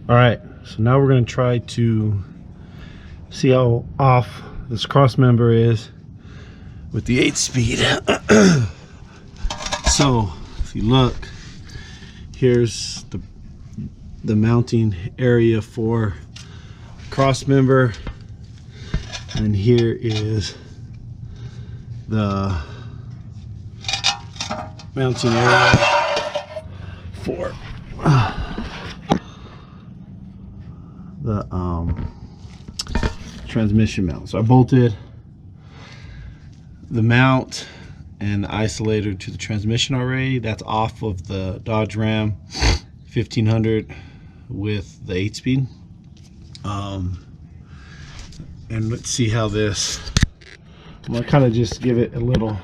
All right, so now we're going to try to see how off this cross member is with the 8-speed. So if you look, here's the mounting area for cross member, and here is the mounting area for the transmission mount. So I bolted the mount and the isolator to the transmission already. That's off of the Dodge Ram 1500 with the 8-speed. And let's see how this, I'm gonna kind of just give it a little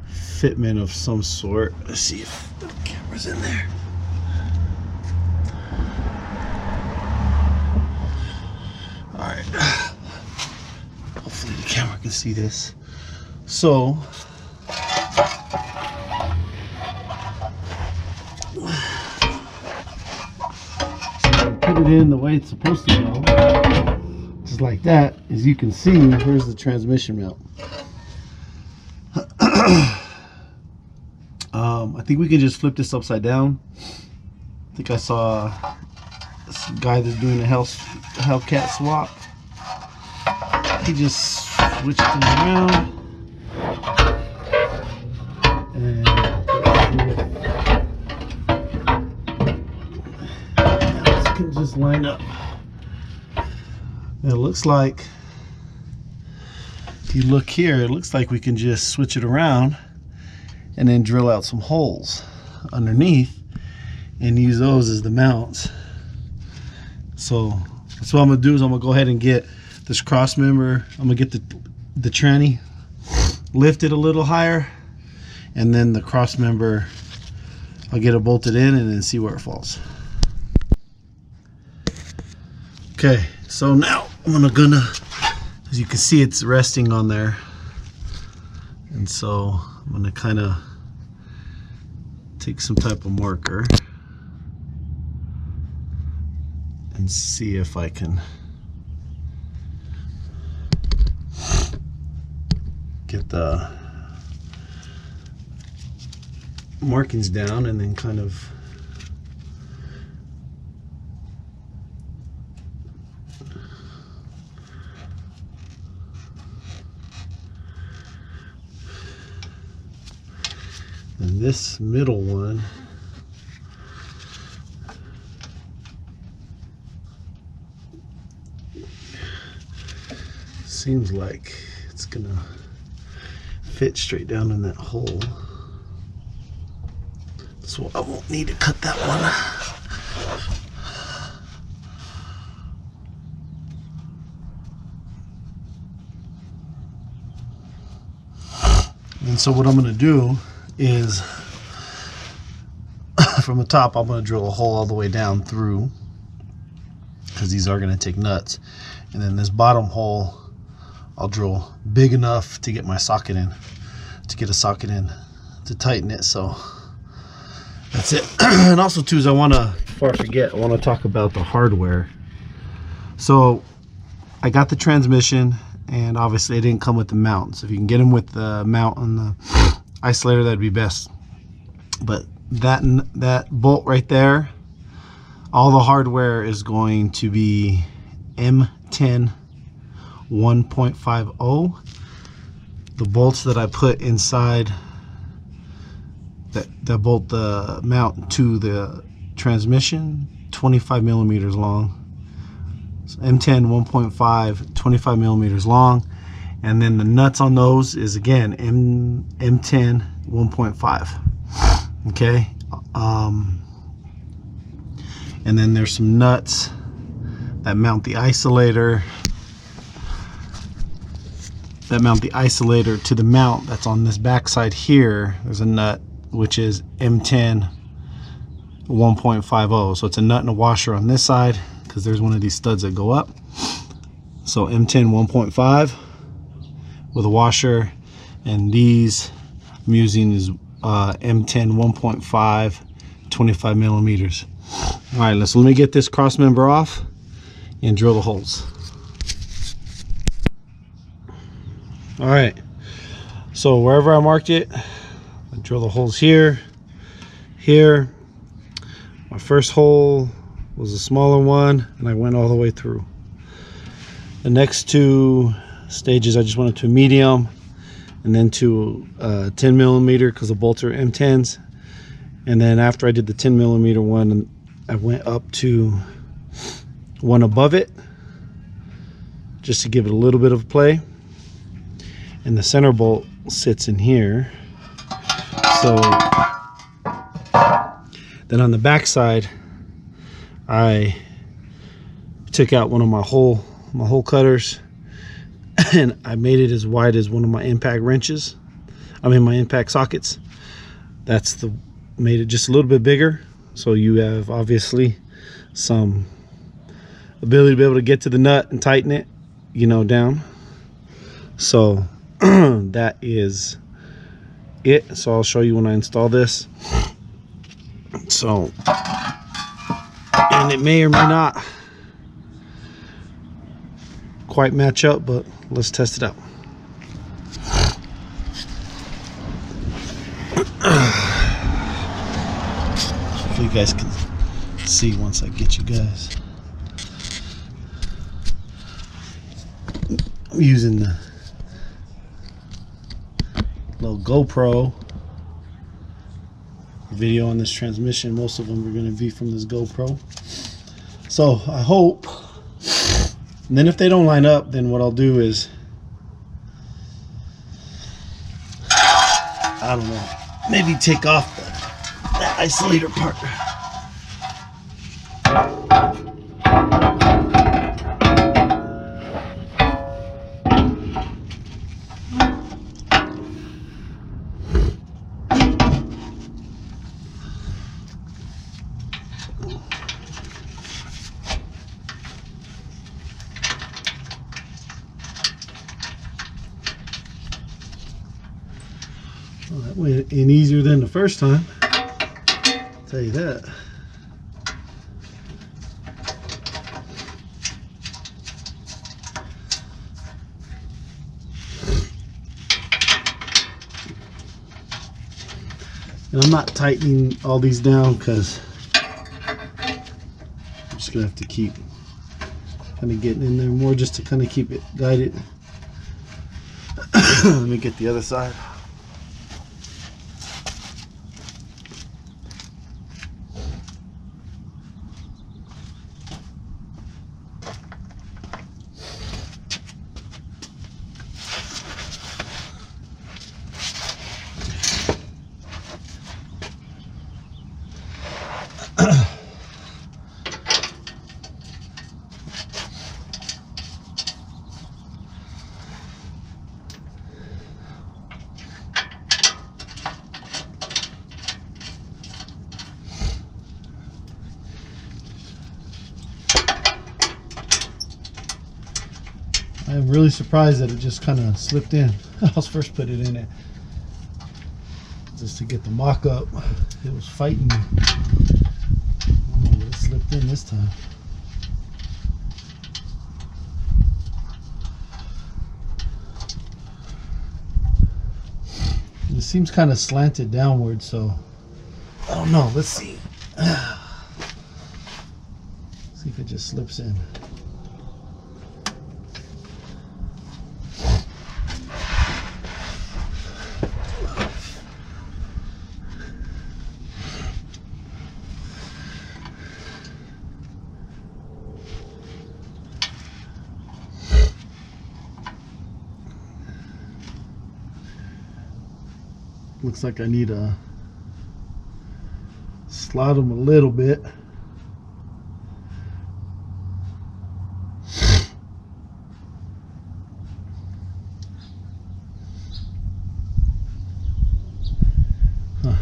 fitment of some sort. Let's see if the camera's in there. All right, hopefully the camera can see this. So put it in the way it's supposed to go, just like that. As you can see, here's the transmission mount. I think we can just flip this upside down. I think I saw this guy that's doing a Hellcat swap. He just switched them around and this can just line up. It looks like, if you look here, it looks like we can just switch it around and then drill out some holes underneath and use those as the mounts. So that's what I'm gonna do, is I'm gonna go ahead and get this cross member. I'm gonna get the tranny lifted a little higher, and then the cross member, I'll get it bolted in and then see where it falls. Okay, so now I'm gonna, as you can see, it's resting on there, and so I'm gonna kind of take some type of marker and see if I can get the markings down, and then kind of and this middle one seems like it's gonna fit straight down in that hole, so I won't need to cut that one. And so what I'm gonna do is, from the top, I'm going to drill a hole all the way down through, because these are going to take nuts, and then this bottom hole I'll drill big enough to get my socket in, to tighten it. So that's it. And also too, is before I forget, I want to talk about the hardware. So I got the transmission, and obviously it didn't come with the mount, so if you can get them with the mount on the isolator, that'd be best. But that bolt right there, all the hardware is going to be M10 1.50. The bolts that I put inside that bolt the mount to the transmission, 25 millimeters long. So M10 1.5, 25 millimeters long. And then the nuts on those is, again, M10 1.5. Okay. And then there's some nuts that mount the isolator. To the mount that's on this back side here. There's a nut which is M10 1.50. So it's a nut and a washer on this side, because there's one of these studs that go up. So M10 1.5 with a washer, and these I'm using is M10 1.5 25 millimeters. All right, let me get this cross member off and drill the holes. All right, so wherever I marked it, I drill the holes here, here. My first hole was a smaller one, and I went all the way through. The next two stages, I just went to a medium, and then to 10 millimeter because the bolts are M10s. And then after I did the 10 millimeter one, I went up to one above it, just to give it a little bit of play. And the center bolt sits in here. So then on the back side, I took out one of my hole cutters, and I made it as wide as one of my impact wrenches. I mean my impact sockets. Made it just a little bit bigger, so you have obviously some ability to be able to get to the nut and tighten it, you know, down. So that is it. So I'll show you when I install this. So, and it may or may not quite match up, but let's test it out. Hopefully you guys can see once I get you guys. I'm using the little GoPro video on this transmission. Most of them are going to be from this GoPro. So I hope. And then if they don't line up, then what I'll do is, I don't know, maybe take off the isolator part. Well, that went in easier than the first time, I'll tell you that. And I'm not tightening all these down because I'm just gonna have to keep kind of getting in there more just to kind of keep it guided. Let me get the other side. I'm really surprised that it just kind of slipped in. I was first put it in it just to get the mock up. It was fighting me. Oh, but it slipped in this time. It seems kind of slanted downward, so I don't know. Let's see. See if it just slips in. Looks like I need to slide them a little bit. Huh.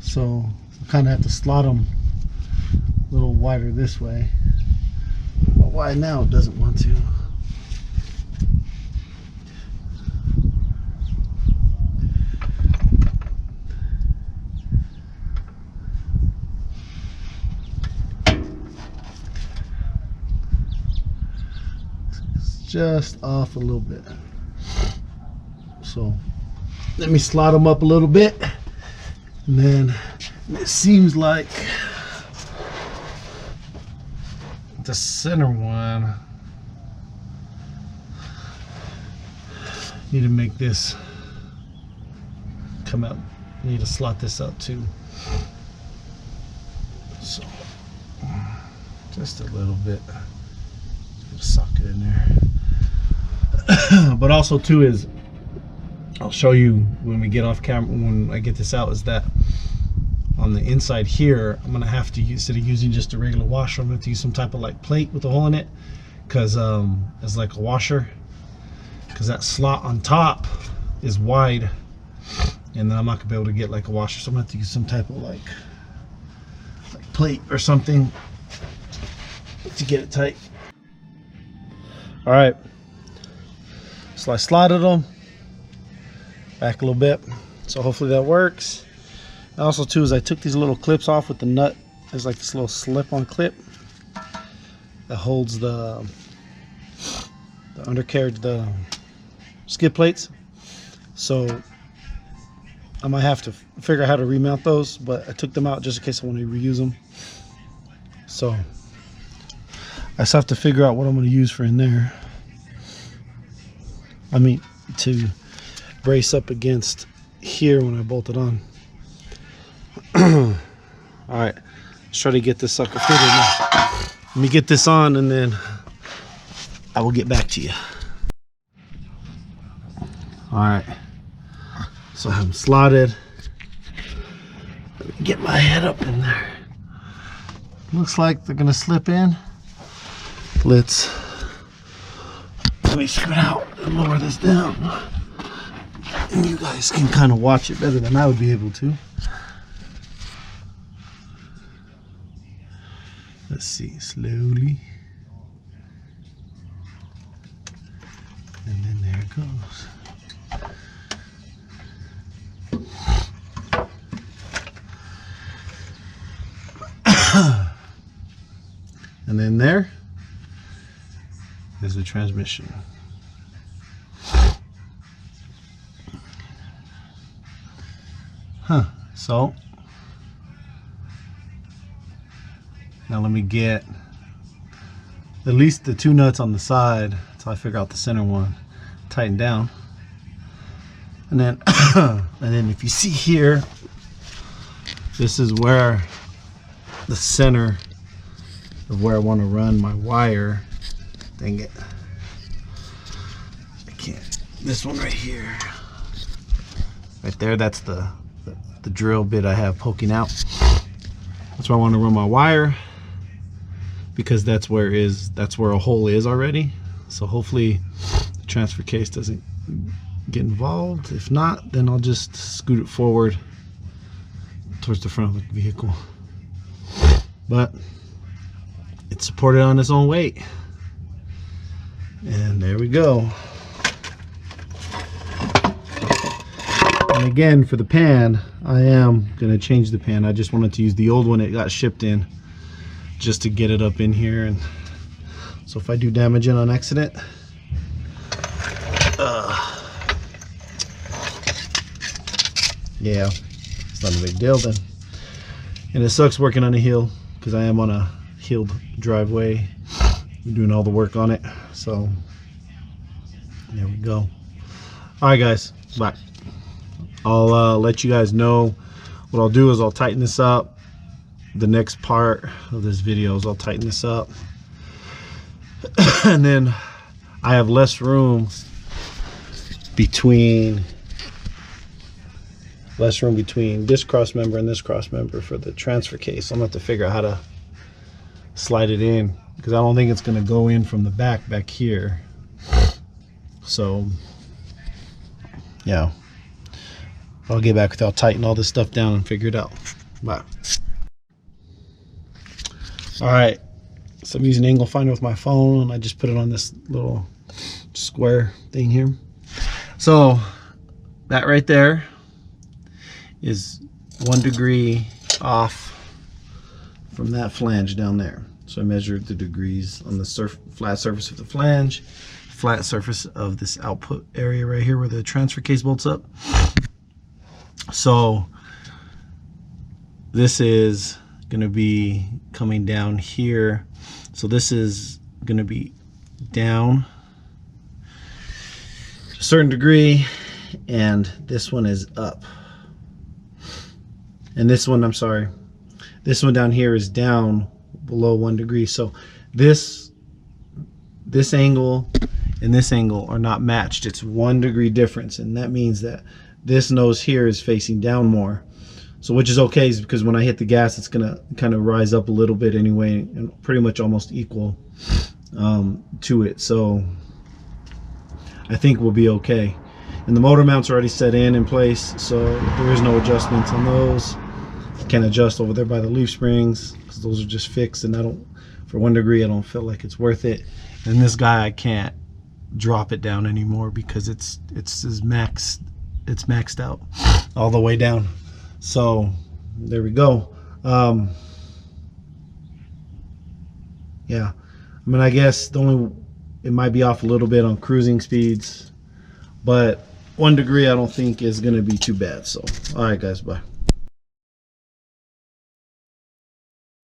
So I kind of have to slot them a little wider this way. Why now it doesn't want to. just off a little bit. So let me slide them up a little bit, and then it seems like the center one, need to make this come out. Need to slot this out too. So just a little bit. Put a socket in there. But also too is, I'll show you when we get off camera, when I get this out, is that on the inside here, I'm gonna have to use, instead of using just a regular washer, I'm gonna have to use some type of like plate with a hole in it, because it's like a washer, because that slot on top is wide, and then I'm not gonna be able to get like a washer, so I'm gonna have to use some type of like plate or something to get it tight. All right, so I slotted them back a little bit, so hopefully that works. Also too is I took these little clips off with the nut. There's like this little slip-on clip that holds the undercarriage, the skid plates. So I might have to figure out how to remount those, but I took them out just in case I want to reuse them. So I just have to figure out what I'm going to use for in there. I mean, to brace up against here when I bolt it on. All right, let's try to get this sucker fitted now. Let me get this on, and then I will get back to you. All right, so I have them slotted. Let me get my head up in there. Looks like they're gonna slip in. Let me scoot out and lower this down, and you guys can kind of watch it better than I would be able to. Let's see, slowly. And then there it goes. And then there is the transmission. So now let me get at least the two nuts on the side until I figure out the center one, tighten down. And then if you see here, this is where the center of where I want to run my wire. Dang it, I can't. This one right here, right there, that's the drill bit I have poking out. That's where I want to run my wire, because that's where a hole is already. So hopefully the transfer case doesn't get involved. If not, then I'll just scoot it forward towards the front of the vehicle. But it's supported on its own weight. And there we go. And again, for the pan, I am gonna change the pan. I just wanted to use the old one it got shipped in, just to get it up in here. And so if I do damage it on accident, yeah, it's not a big deal then. And it sucks working on a hill, because I am on a hilled driveway. We're doing all the work on it. So there we go. All right, guys, bye. I'll let you guys know. What I'll do is I'll tighten this up. The next part of this video is I'll tighten this up. And then I have less room between this cross member and this cross member for the transfer case. I'm gonna have to figure out how to slide it in, because I don't think it's gonna go in from the back here. So yeah, I'll get back with you. I'll tighten all this stuff down and figure it out. Bye. All right, so I'm using angle finder with my phone, and I just put it on this little square thing here. So that right there is 1 degree off from that flange down there. So I measured the degrees on the flat surface of the flange, flat surface of this output area right here where the transfer case bolts up. So this is going to be coming down here. So this is going to be down to a certain degree, and this one is up. And this one, I'm sorry, this one down here is down below 1 degree. So this angle and this angle are not matched. It's 1 degree difference, and that means that this nose here is facing down more. So which is okay, because when I hit the gas, it's gonna kind of rise up a little bit anyway, and pretty much almost equal to it. So I think we'll be okay. And the motor mounts are already set in place, so there is no adjustments on those. Can adjust over there by the leaf springs, because those are just fixed, and I don't, for 1 degree, I don't feel like it's worth it. And this guy, I can't drop it down anymore because it's maxed out all the way down. So there we go. Yeah, I mean, I guess it might be off a little bit on cruising speeds, but 1 degree I don't think is going to be too bad. So all right guys, bye.